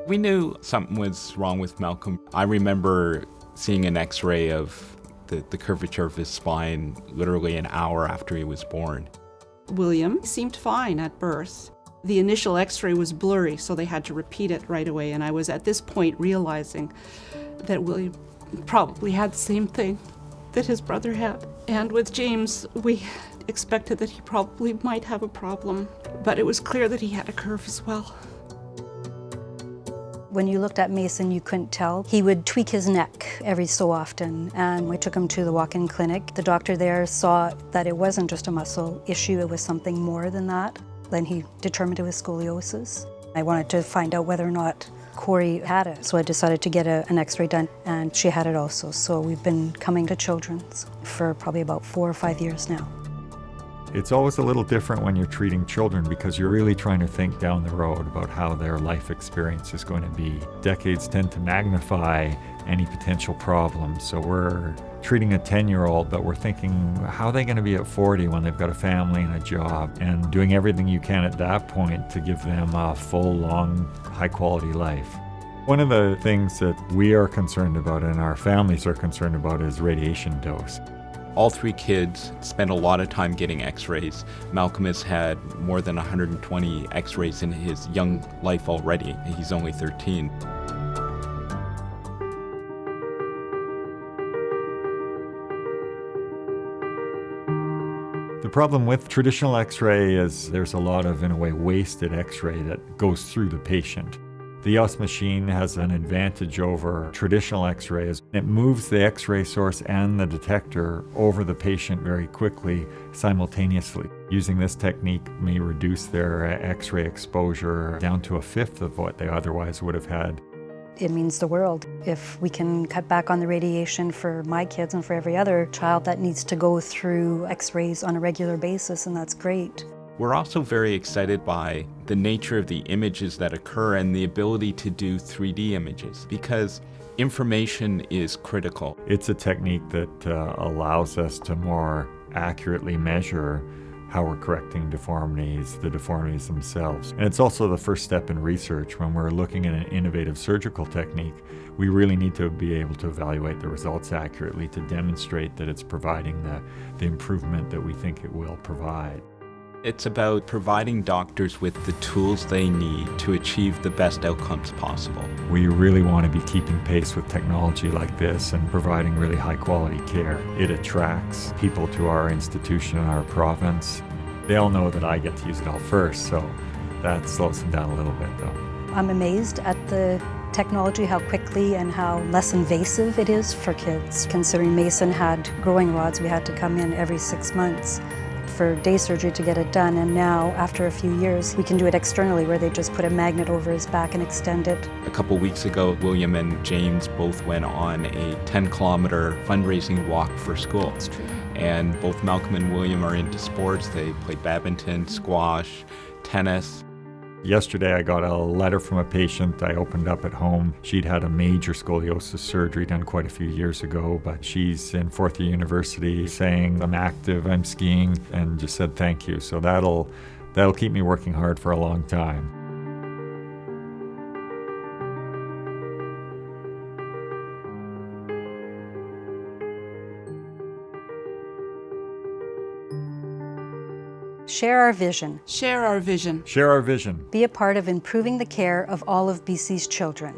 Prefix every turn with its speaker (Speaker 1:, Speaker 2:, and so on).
Speaker 1: We knew something was wrong with Malcolm. I remember seeing an x-ray of the curvature of his spine literally an hour after he was born.
Speaker 2: William seemed fine at birth. The initial x-ray was blurry, so they had to repeat it right away, and I was at this point realizing that William probably had the same thing that his brother had. And with James, we expected that he probably might have a problem, but it was clear that he had a curve as well.
Speaker 3: When you looked at Mason, you couldn't tell. He would tweak his neck every so often, and we took him to the walk-in clinic. The doctor there saw that it wasn't just a muscle issue, it was something more than that. Then he determined it was scoliosis. I wanted to find out whether or not Corey had it, so I decided to get an x-ray done, and she had it also. So we've been coming to Children's for probably about 4 or 5 years now.
Speaker 4: It's always a little different when you're treating children because you're really trying to think down the road about how their life experience is going to be. Decades tend to magnify any potential problems, so we're treating a 10-year-old, but we're thinking, how are they going to be at 40 when they've got a family and a job, and doing everything you can at that point to give them a full, long, high-quality life. One of the things that we are concerned about and our families are concerned about is radiation dose.
Speaker 1: All 3 kids spent a lot of time getting x-rays. Malcolm has had more than 120 x-rays in his young life already. He's only 13.
Speaker 4: The problem with traditional x-ray is there's a lot of, in a way, wasted x-ray that goes through the patient. The EOS machine has an advantage over traditional x-rays. It moves the x-ray source and the detector over the patient very quickly, simultaneously. Using this technique may reduce their x-ray exposure down to 1/5 of what they otherwise would have had.
Speaker 3: It means the world. If we can cut back on the radiation for my kids and for every other child that needs to go through x-rays on a regular basis, and that's great.
Speaker 1: We're also very excited by the nature of the images that occur and the ability to do 3D images because information is critical.
Speaker 4: It's a technique that allows us to more accurately measure how we're correcting deformities, the deformities themselves. And it's also the first step in research. When we're looking at an innovative surgical technique, we really need to be able to evaluate the results accurately to demonstrate that it's providing the improvement that we think it will provide.
Speaker 1: It's about providing doctors with the tools they need to achieve the best outcomes possible.
Speaker 4: We really want to be keeping pace with technology like this and providing really high quality care. It attracts people to our institution and our province. They all know that I get to use it all first, so that slows them down a little bit though.
Speaker 3: I'm amazed at the technology, how quickly and how less invasive it is for kids. Considering Mason had growing rods, we had to come in every 6 months for day surgery to get it done, and now after a few years we can do it externally where they just put a magnet over his back and extend it.
Speaker 1: A couple weeks ago, William and James both went on a 10-kilometer fundraising walk for school.
Speaker 2: That's true.
Speaker 1: And both Malcolm and William are into sports. They play badminton, squash, tennis.
Speaker 4: Yesterday I got a letter from a patient I opened up at home. She'd had a major scoliosis surgery done quite a few years ago, but she's in 4th year university saying, I'm active, I'm skiing, and just said thank you. So that'll keep me working hard for a long time.
Speaker 3: Share our vision.
Speaker 2: Share our vision.
Speaker 4: Share our vision.
Speaker 3: Be a part of improving the care of all of BC's children.